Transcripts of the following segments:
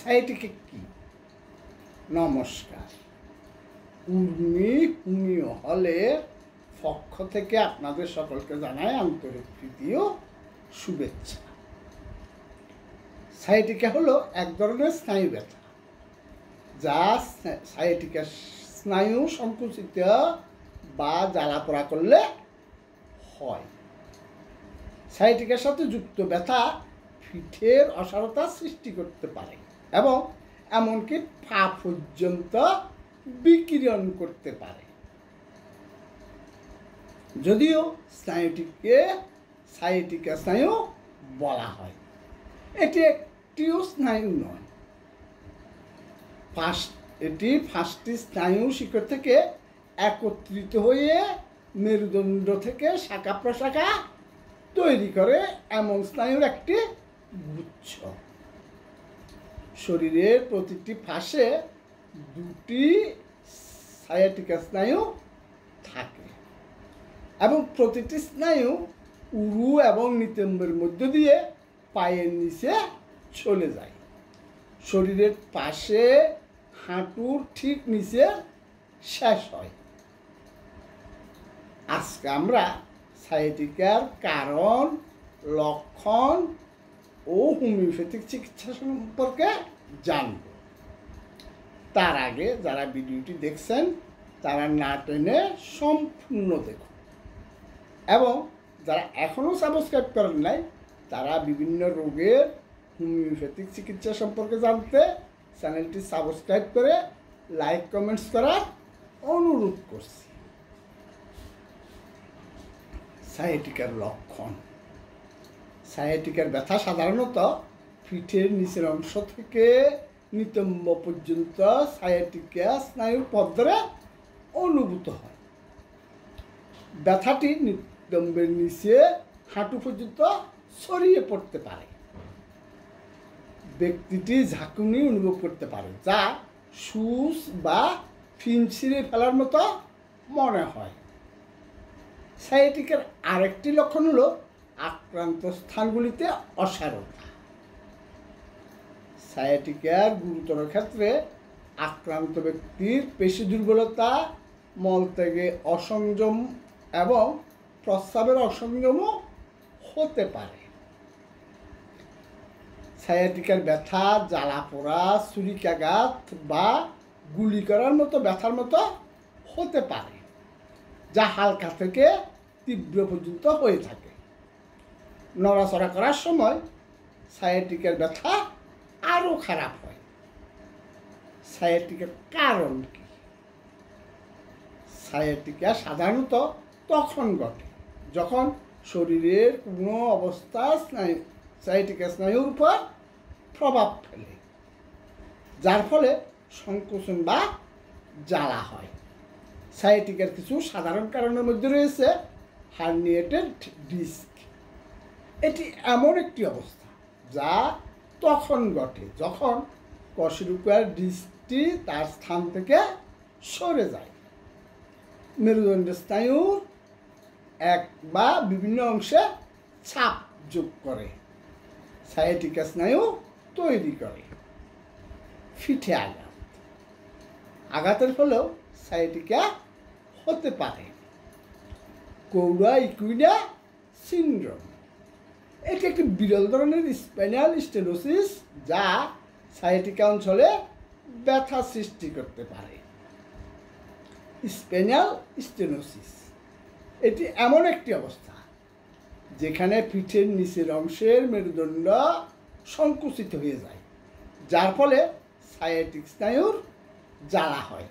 Sciatica কি? নমস্কার, Urmi homeo হলের পক্ষ থেকে আপনাদের সকলকে জানাই আন্তরিক প্রীতি ও শুভেচ্ছা। সাইটিকা হলো এক ধরনের স্নায়ু ব্যথা, যা সাইটিকা স্নায়ু সংকুচিত বা জ্বালাপোড়া করলে হয়। সাইটিকার সাথে যুক্ত ব্যথা পিঠের অসাড়তা সৃষ্টি করতে পারে এবং এমনকি পা পর্যন্ত বিকিরণ করতে পারে। যদিও স্নায়ুটিকে সাইটিকা স্নায়ু বলা হয়, এটি একটিও স্নায়ু নয়। এটি পাঁচটি স্নায়ু শিকড় থেকে একত্রিত হয়ে মেরুদণ্ড থেকে শাখা প্রশাখা তৈরি করে এমন স্নায়ুর একটি গুচ্ছ। শরীরের প্রতিটি পাশে দুটি সায়াটিকা স্নায়ু থাকে এবং প্রতিটি স্নায়ু উরু এবং নিতম্বের মধ্য দিয়ে পায়ের নিচে চলে যায়। শরীরের পাশে হাঁটুর ঠিক নিচে শেষ হয়। আজকে আমরা সায়াটিকার কারণ, লক্ষণ ও হোমিওপ্যাথিক চিকিৎসা সম্পর্কে জানব। তার আগে যারা ভিডিওটি দেখছেন তারা না টেনে সম্পূর্ণ দেখুন, এবং যারা এখনও সাবস্ক্রাইব করেন নাই তারা বিভিন্ন রোগের হোমিওপ্যাথিক চিকিৎসা সম্পর্কে জানতে চ্যানেলটি সাবস্ক্রাইব করে লাইক কমেন্টস করার অনুরোধ করছি। সায়াটিকার লক্ষণ। সায়াটিকার ব্যথা সাধারণত পিঠের নিচের অংশ থেকে নিতম্ব পর্যন্ত সায়াটিকা স্নায়ুর পথ ধরে অনুভূত হয়। ব্যথাটি নিতম্বের নিচে হাঁটু পর্যন্ত ছড়িয়ে পড়তে পারে। ব্যক্তিটি ঝাঁকুনি অনুভব করতে পারে, যা সুচ বা ফিন ছিঁড়ে ফেলার মতো মনে হয়। সায়াটিকার আরেকটি লক্ষণ হলো আক্রান্ত স্থানগুলিতে অসাড়তা। সায়াটিকার গুরুতর ক্ষেত্রে আক্রান্ত ব্যক্তির পেশি দুর্বলতা, মলত্যাগে অসংযম এবং প্রস্রাবের অসংযমও হতে পারে। সায়াটিকার ব্যথা জ্বালাপোড়া, ছুরিকাঘাত বা গুলি করার মতো ব্যথার মতো হতে পারে, যা হালকা থেকে তীব্র পর্যন্ত হয়ে থাকে। নড়াচড়া করার সময় সায়াটিকার ব্যথা আরও খারাপ হয়। সায়াটিকার কারণ কি? সায়াটিকা সাধারণত তখন ঘটে যখন শরীরের কোনো অবস্থা সায়াটিকা স্নায়ুর উপর প্রভাব ফেলে, যার ফলে সংকোচন বা জ্বালা হয়। সায়াটিকার কিছু সাধারণ কারণের মধ্যে রয়েছে হার্নিয়েটেড ডিস্ক। এটি এমন একটি অবস্থা যা তখন ঘটে যখন কশেরুকার ডিস্কটি তার স্থান থেকে সরে যায়। মেরুদণ্ডের স্নায়ুর এক বা বিভিন্ন অংশে চাপ যোগ করে সায়াটিকা স্নায়ু তৈরি করে। পিঠে আঘাত। আঘাতের ফলেও সায়াটিকা হতে পারে। কৌরা ইকুইডা সিনড্রোম। এটি একটি বিরল ধরনের স্পাইনাল স্টেনোসিস যা সায়াটিকা অঞ্চলে ব্যথা সৃষ্টি করতে পারে। স্পাইনাল স্টেনোসিস এটি এমন একটি অবস্থা যেখানে পিঠের নিচের অংশের মেরুদণ্ড সংকুচিত হয়ে যায়, যার ফলে সায়াটিক স্নায়ুর জ্বালা হয়।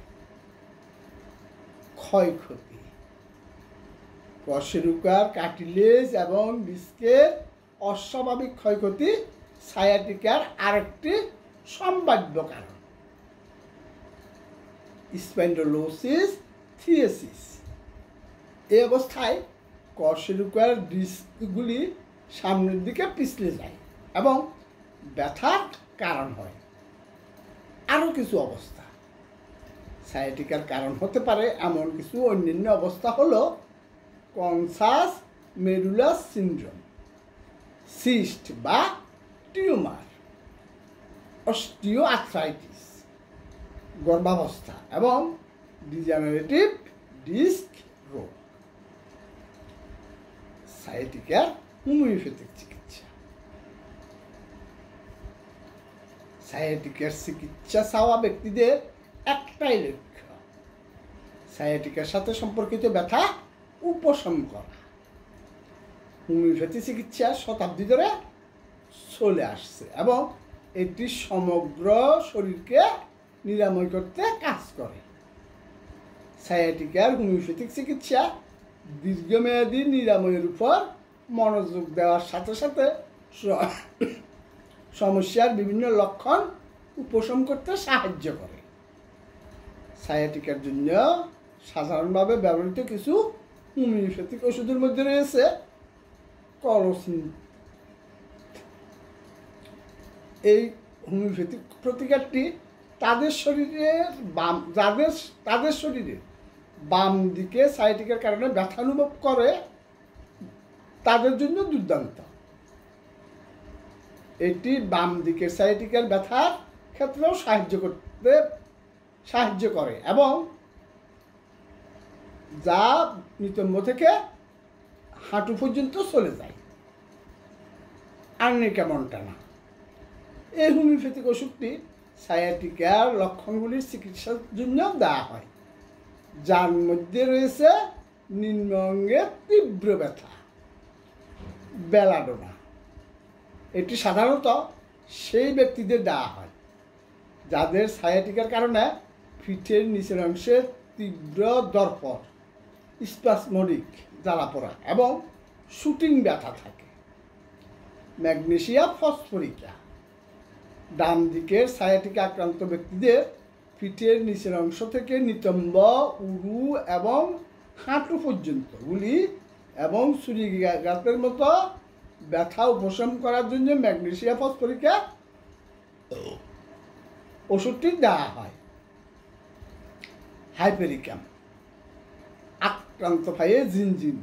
ক্ষয়ক্ষতি। কশেরুকার কার্টিলেজ এবং ডিস্কের অস্বাভাবিক ক্ষয়ক্ষতি সায়াটিকার আরেকটি সম্ভাব্য কারণ। স্পন্ডলোসিস থিয়েসিস। এই অবস্থায় কশেরুকার ডিস্কগুলি সামনের দিকে পিছলে যায় এবং ব্যথার কারণ হয়। আরও কিছু অবস্থা সায়াটিকার কারণ হতে পারে এমন কিছু অন্যান্য অবস্থা হলো কনসাস মেডুলাস সিনড্রোম, সিস্ট বা টিউমার, অস্টিও আর্থ্রাইটিস গর্ভাবস্থা এবং ডিজেনারেটিভ ডিস্ক রোগ। সায়াটিকার হোমিওপ্যাথিক চিকিৎসা। সায়াটিকার চিকিৎসা চাওয়া ব্যক্তিদের একটাই লক্ষ্য, সায়াটিকার সাথে সম্পর্কিত ব্যথা উপশম করা। হোমিওপ্যাথি চিকিৎসা শতাব্দী ধরে চলে আসছে এবং এটি সমগ্র শরীরকে নিরাময় করতে কাজ করে। সায়াটিকার হোমিওপ্যাথিক চিকিৎসা দীর্ঘমেয়াদী নিরাময়ের উপর মনোযোগ দেওয়ার সাথে সাথে সমস্যার বিভিন্ন লক্ষণ উপশম করতে সাহায্য করে। সায়াটিকার জন্য সাধারণভাবে ব্যবহৃত কিছু হোমিওপ্যাথিক ওষুধের মধ্যে রয়েছে কলোসিন। এই হোমিওপ্যাথিক প্রতিকারটি তাদের শরীরের বাম দিকে সায়াটিকার কারণে ব্যথা অনুভব করে তাদের জন্য দুর্দান্ত। এটি বাম দিকের সায়াটিকার ব্যথার ক্ষেত্রেও সাহায্য করে এবং যা নিতম্ব থেকে হাঁটু পর্যন্ত চলে যায়। Arnica Montana. এই হোমিওপ্যাথিক ওষুধটি সায়াটিকার লক্ষণগুলির চিকিৎসার জন্য দেওয়া হয়, যার মধ্যে রয়েছে নিম্ন অঙ্গের তীব্র ব্যথা, বেলাডোনা। এটি সাধারণত সেই ব্যক্তিদের দেওয়া হয় যাদের সায়াটিকার কারণে পিঠের নিচের অংশে তীব্র দর্পণ, স্পাসমোডিক জ্বালাপোড়া এবং শুটিং ব্যথা থাকে। Magnesia phosphorica. ডান দিকের সায়াটিকা আক্রান্ত ব্যক্তিদের পিঠের নিচের অংশ থেকে নিতম্ব, উরু এবং হাঁটু পর্যন্ত গুলি এবং ছুরিঘাতের মতো ব্যথা উপশম করার জন্য ম্যাগনেসিয়া ফসফরিকা ওষুধটি দেওয়া হয়। হাইপেরিকাম। আক্রান্ত পায়ে জিনজিন,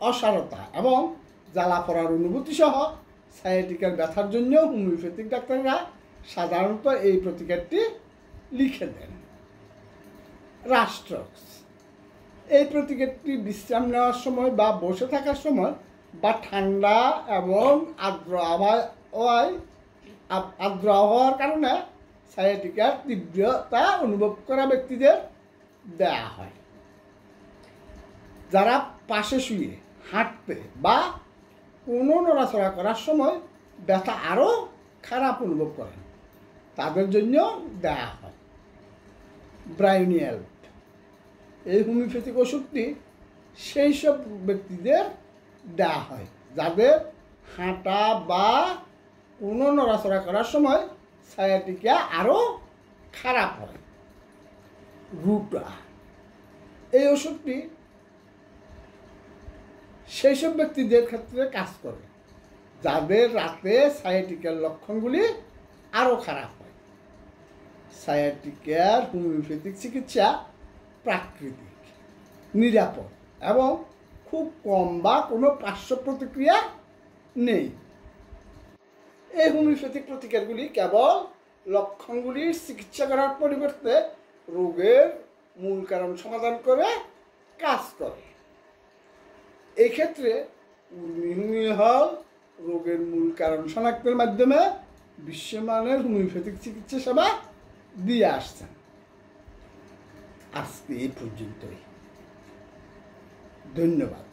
অসারতা এবং জ্বালা পড়ার অনুভূতি সহ সায়াটিকার ব্যথার জন্য হোমিওপ্যাথিক ডাক্তাররা সাধারণত এই প্রতিকারটি লিখে দেন। রাস্ট্রক্স। এই প্রতিকারটি বিশ্রাম নেওয়ার সময় বা বসে থাকার সময় বা ঠান্ডা এবং আর্দ্র আবহাওয়ার কারণে সায়াটিকার তীব্রতা অনুভব করা ব্যক্তিদের দেয়া হয়। যারা পাশে শুয়ে হাঁটতে বা কোনো নড়াচড়া করার সময় ব্যথা আরও খারাপ অনুভব করেন তাদের জন্য দেয়া হয়। ব্রায়োনিয়াল। এই হোমিওপ্যাথিক ওষুধটি সেই সব ব্যক্তিদের দেওয়া হয় যাদের হাঁটা বা কোনো নড়াচড়া করার সময় সায়াটিকা আরও খারাপ হয়। রুটা। এই ওষুধটি সেই সব ব্যক্তিদের ক্ষেত্রে কাজ করে যাদের রাতে সায়াটিকার লক্ষণগুলি আরও খারাপ হয়। সায়াটিকার হোমিওপ্যাথিক চিকিৎসা প্রাকৃতিক, নিরাপদ এবং খুব কম বা কোনো পার্শ্ব প্রতিক্রিয়া নেই। এই হোমিওপ্যাথিক প্রতিকারগুলি কেবল লক্ষণগুলির চিকিৎসা করার পরিবর্তে রোগের মূল কারণ সমাধান করে কাজ করে। এক্ষেত্রে উর্মি হল রোগের মূল কারণ শনাক্তের মাধ্যমে বিশ্বমানের হোমিওপ্যাথিক চিকিৎসা সেবা দিয়ে আসছেন। আজকে এই পর্যন্তই। ধন্যবাদ।